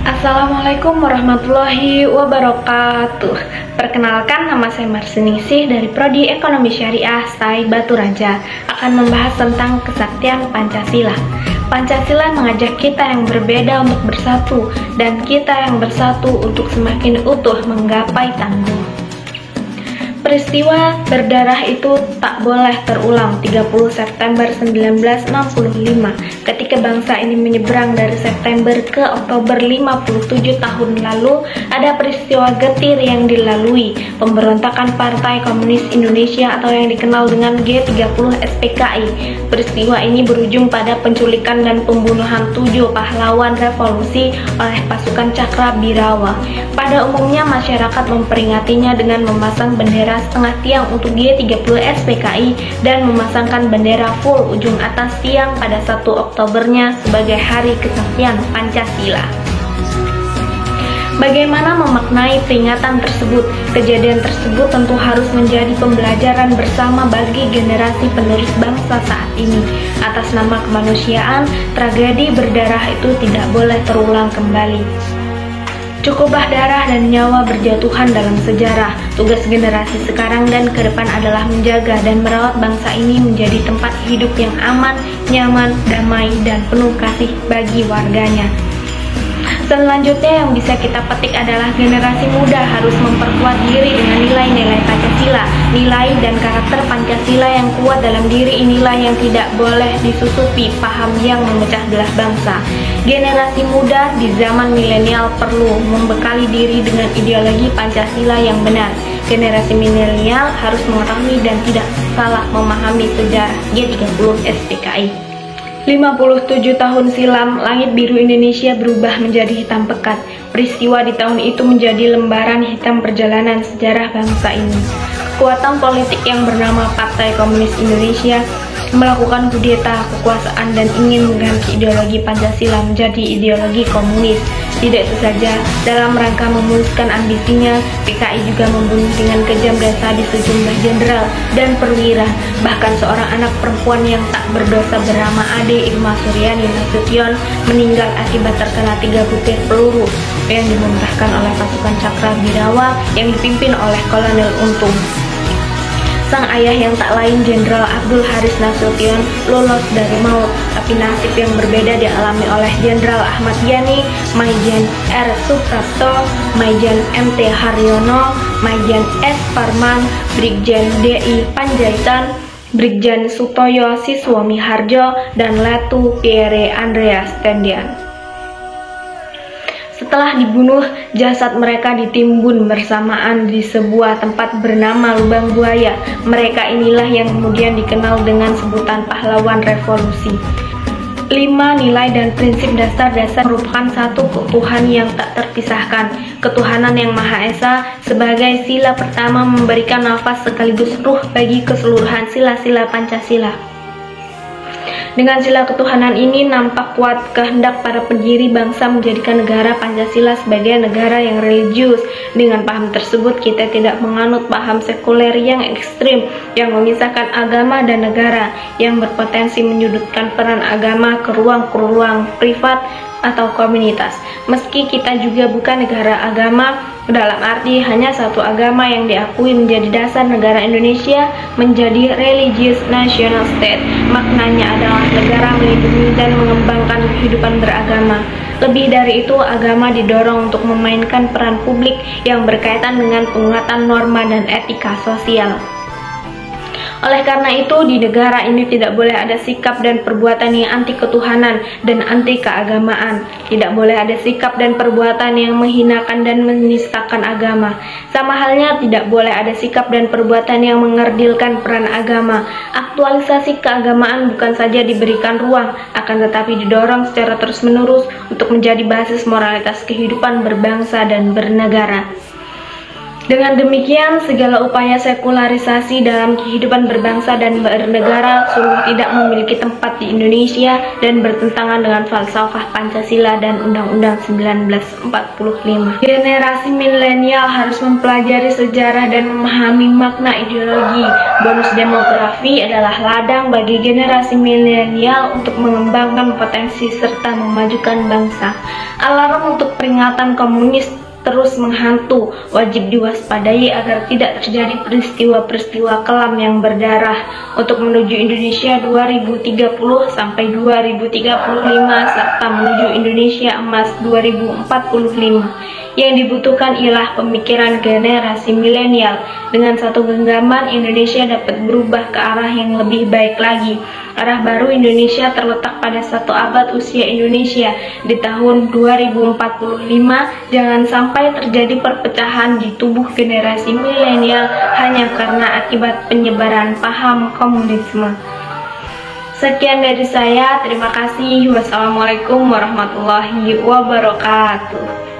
Assalamualaikum warahmatullahi wabarakatuh. Perkenalkan, nama saya Marsiningsih dari Prodi Ekonomi Syariah STAI Batu Raja, akan membahas tentang kesaktian Pancasila. Pancasila mengajak kita yang berbeda untuk bersatu, dan kita yang bersatu untuk semakin utuh menggapai tangguh. Peristiwa berdarah itu tak boleh terulang. 30 September 1965, ketika bangsa ini menyeberang dari September ke Oktober 57 tahun lalu, ada peristiwa getir yang dilalui, pemberontakan Partai Komunis Indonesia atau yang dikenal dengan G30 SPKI. Peristiwa ini berujung pada penculikan dan pembunuhan 7 pahlawan revolusi oleh pasukan Cakrabirawa. Pada umumnya masyarakat memperingatinya dengan memasang bendera setengah tiang untuk G30 SPKI dan memasangkan bendera full ujung atas tiang pada 1 Oktobernya sebagai hari kesaktian Pancasila. Bagaimana memaknai peringatan tersebut? Kejadian tersebut tentu harus menjadi pembelajaran bersama bagi generasi penerus bangsa saat ini. Atas nama kemanusiaan, tragedi berdarah itu tidak boleh terulang kembali. Cukuplah darah dan nyawa berjatuhan dalam sejarah. Tugas generasi sekarang dan ke depan adalah menjaga dan merawat bangsa ini menjadi tempat hidup yang aman, nyaman, damai, dan penuh kasih bagi warganya. Selanjutnya yang bisa kita petik adalah generasi muda harus memperkuat diri dengan nilai-nilai Pancasila. Nilai dan karakter Pancasila yang kuat dalam diri inilah yang tidak boleh disusupi paham yang memecah belah bangsa. Generasi muda di zaman milenial perlu membekali diri dengan ideologi Pancasila yang benar. Generasi milenial harus mengetahui dan tidak salah memahami sejarah G30 SPKI. 57 tahun silam, langit biru Indonesia berubah menjadi hitam pekat. Peristiwa di tahun itu menjadi lembaran hitam perjalanan sejarah bangsa ini. Kekuatan politik yang bernama Partai Komunis Indonesia melakukan kudeta kekuasaan dan ingin mengganti ideologi Pancasila menjadi ideologi komunis. Tidak itu saja, dalam rangka memuluskan ambisinya, PKI juga membunuh dengan kejam dan sadis sejumlah jenderal dan perwira, bahkan seorang anak perempuan yang tak berdosa bernama Ade Irma Suryani Nasution meninggal akibat terkena 3 butir peluru yang dimuntahkan oleh pasukan Cakrabirawa yang dipimpin oleh Kolonel Untung. Sang ayah yang tak lain Jenderal Abdul Haris Nasution lolos dari maut, tapi nasib yang berbeda dialami oleh Jenderal Ahmad Yani, Maijen R. Suprapto, Maijen MT Haryono, Maijen S. Parman, Brigjen DI Panjaitan, Brigjen Sutoyo Siswomi Harjo, dan Letu Pierre Andreas Tendian. Setelah dibunuh, jasad mereka ditimbun bersamaan di sebuah tempat bernama Lubang Buaya. Mereka inilah yang kemudian dikenal dengan sebutan pahlawan revolusi. 5 nilai dan prinsip dasar-dasar merupakan satu keutuhan yang tak terpisahkan. Ketuhanan yang Maha Esa sebagai sila pertama memberikan nafas sekaligus ruh bagi keseluruhan sila-sila Pancasila. Dengan sila ketuhanan ini nampak kuat kehendak para pendiri bangsa menjadikan negara Pancasila sebagai negara yang religius. Dengan paham tersebut kita tidak menganut paham sekuler yang ekstrim yang memisahkan agama dan negara, yang berpotensi menyudutkan peran agama ke ruang privat atau komunitas. Meski kita juga bukan negara agama, dalam arti hanya satu agama yang diakui menjadi dasar negara Indonesia menjadi religious national state. Maknanya adalah negara melindungi dan mengembangkan kehidupan beragama. Lebih dari itu, agama didorong untuk memainkan peran publik yang berkaitan dengan penguatan norma dan etika sosial. Oleh karena itu, di negara ini tidak boleh ada sikap dan perbuatan yang anti ketuhanan dan anti keagamaan. Tidak boleh ada sikap dan perbuatan yang menghinakan dan menistakan agama. Sama halnya tidak boleh ada sikap dan perbuatan yang mengerdilkan peran agama. Aktualisasi keagamaan bukan saja diberikan ruang, akan tetapi didorong secara terus-menerus untuk menjadi basis moralitas kehidupan berbangsa dan bernegara. Dengan demikian, segala upaya sekularisasi dalam kehidupan berbangsa dan bernegara sungguh tidak memiliki tempat di Indonesia dan bertentangan dengan falsafah Pancasila dan Undang-Undang 1945. Generasi milenial harus mempelajari sejarah dan memahami makna ideologi. Bonus demografi adalah ladang bagi generasi milenial untuk mengembangkan potensi serta memajukan bangsa. Alarm untuk peringatan komunis terus menghantu, wajib diwaspadai agar tidak terjadi peristiwa-peristiwa kelam yang berdarah. Untuk menuju Indonesia 2030 sampai 2035 serta menuju Indonesia emas 2045, yang dibutuhkan ialah pemikiran generasi milenial. Dengan satu genggaman, Indonesia dapat berubah ke arah yang lebih baik lagi. Arah baru Indonesia terletak pada 1 abad usia Indonesia. Di tahun 2045, jangan sampai terjadi perpecahan di tubuh generasi milenial hanya karena akibat penyebaran paham komunisme. Sekian dari saya, terima kasih. Wassalamualaikum warahmatullahi wabarakatuh.